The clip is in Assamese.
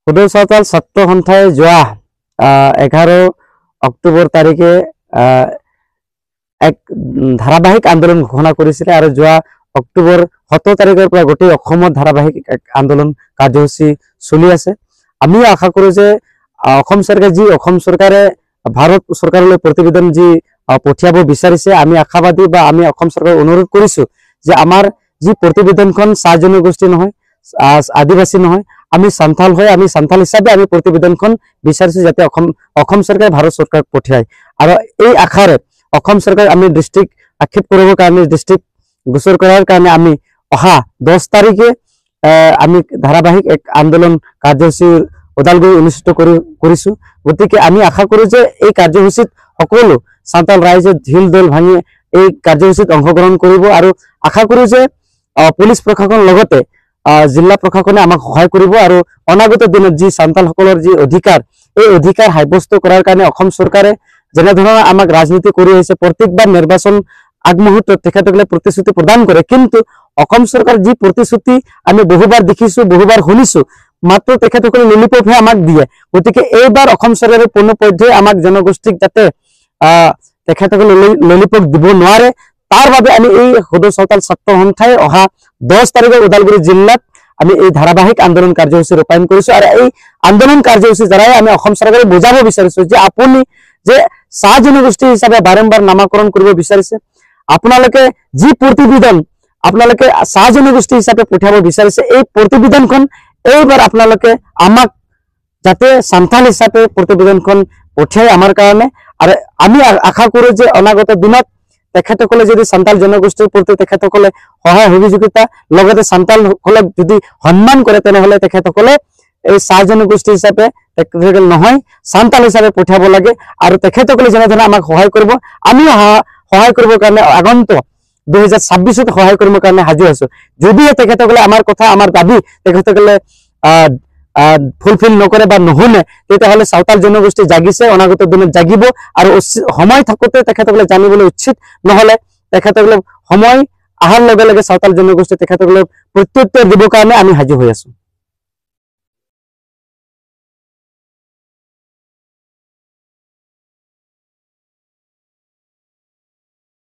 সদৌ চাওতাল ছাত্ৰ সন্থাই যোৱা 11 অক্টোবৰ তাৰিখে এক ধাৰাবাহিক আন্দোলন ঘোষণা কৰিছিল আৰু যোৱা অক্টোবৰ 17 তাৰিখৰ পৰা গোটেই অসমত ধাৰাবাহিক আন্দোলন কাৰ্যসূচী চলি আছে। আমি আশা কৰো যে অসম চৰকাৰে ভাৰত চৰকাৰলৈ প্ৰতিবেদন যি পঠিয়াব বিচাৰিছে, আমি আশাবাদী বা আমি অসম চৰকাৰক অনুৰোধ কৰিছো যে আমাৰ যি প্ৰতিবেদনখন চাহ জনগোষ্ঠী নহয়, আদিবাসী নহয়, আমি সান্থাল হয়, আমি সান্থাল হিচাপে আমি প্ৰতিবেদনখন বিচাৰিছো যাতে অসম চৰকাৰে ভাৰত চৰকাৰক পঠিয়ায়। আৰু এই আশাৰে অসম চৰকাৰ আমি ডিষ্ট্ৰিক্ট আক্ষেপ কৰিবৰ কাৰণে ডিষ্ট্ৰিক্ট গোচৰ কৰাৰ কাৰণে আমি অহা 10 তাৰিখে আমি ধাৰাবাহিক এক আন্দোলন কাৰ্যসূচী ওদালগুৰি অনুষ্ঠিত কৰিছো। গতিকে আমি আশা কৰো যে এই কাৰ্যসূচীত সকলো সান্থাল ৰাইজে ঢিল দল ভাঙি এই কাৰ্যসূচীত অংশগ্ৰহণ কৰিব আৰু আশা কৰো যে পুলিচ প্ৰশাসন লগতে জিলা প্ৰশাসনে আমাক সহায় কৰিব আৰু অনাগত দিনত যি সান্থালসকলৰ যি অধিকাৰ, এই অধিকাৰ সাব্যস্ত কৰাৰ কাৰণে অসম চৰকাৰে যেনে ধৰণৰ আমাক ৰাজনীতি কৰি আহিছে, প্ৰত্যেকবাৰ নিৰ্বাচন আগমুহূৰ্তত তেখেতসকলে প্ৰতিশ্ৰুতি প্ৰদান কৰে, কিন্তু অসম চৰকাৰ যি প্ৰতিশ্ৰুতি আমি বহুবাৰ দেখিছো, বহুবাৰ শুনিছো, মাত্ৰ তেখেতসকলে ললিপপহে আমাক দিয়ে। গতিকে এইবাৰ অসম চৰকাৰে পূৰ্ণপৰ্যায়ে আমাক জনগোষ্ঠীক যাতে তেখেতসকলে ললিপপ দিব নোৱাৰে, তাৰ বাবে আমি এই সদৌ চাওতাল ছাত্ৰ সন্থাই অহা 10 তাৰিখে ওদালগুৰি জিলাত আমি এই ধাৰাবাহিক আন্দোলন কাৰ্যসূচী ৰূপায়ণ কৰিছো। আৰু এই আন্দোলন কাৰ্যসূচীৰ দ্বাৰাই আমি অসম চৰকাৰে বুজাব বিচাৰিছো যে আপুনি যে চাহ জনগোষ্ঠী হিচাপে বাৰম্বাৰ নামাকৰণ কৰিব বিচাৰিছে, আপোনালোকে যি প্ৰতিবেদন আপোনালোকে চাহ জনগোষ্ঠী হিচাপে পঠিয়াব বিচাৰিছে, এই প্ৰতিবেদনখন এইবাৰ আপোনালোকে আমাক যাতে সান্থাল হিচাপে প্ৰতিবেদনখন পঠিয়াই আমাৰ কাৰণে। আৰু আমি আশা কৰো যে অনাগত দিনত তেখেতসকলে যদি সান্থাল জনগোষ্ঠীৰ প্ৰতি তেখেতসকলে সহায় সহযোগিতা লগতে সান্থালসকলক যদি সন্মান কৰে, তেনেহলে তেখেতসকলে এই চাহ জনগোষ্ঠী হিচাপে তেখেতসকল নহয় সান্থাল হিচাপে পঠিয়াব লাগে। আৰু তেখেতসকলে যেনেধৰণে আমাক সহায় কৰিব, আমিও সহায় কৰিবৰ কাৰণে আগন্তুক 2026 সহায় কৰিবৰ কাৰণে সাজু আছো। যদিহে তেখেতসকলে আমাৰ কথা, আমাৰ দাবী তেখেতসকলে ফুলফিল নকৰে বা নুশুনে, তেতিয়াহ'লে চাওতাল জনগোষ্ঠী জাগিছে, অনাগত দিনত জাগিব। আৰু সময় থাকোঁতে তেখেতসকলে জানিবলৈ উচিত, নহলে তেখেতসকলে সময় অহাৰ লগে লগে চাওতাল জনগোষ্ঠী তেখেতসকলে প্ৰত্যুত্তৰ দিবৰ কাৰণে আমি সাজু হৈ আছো।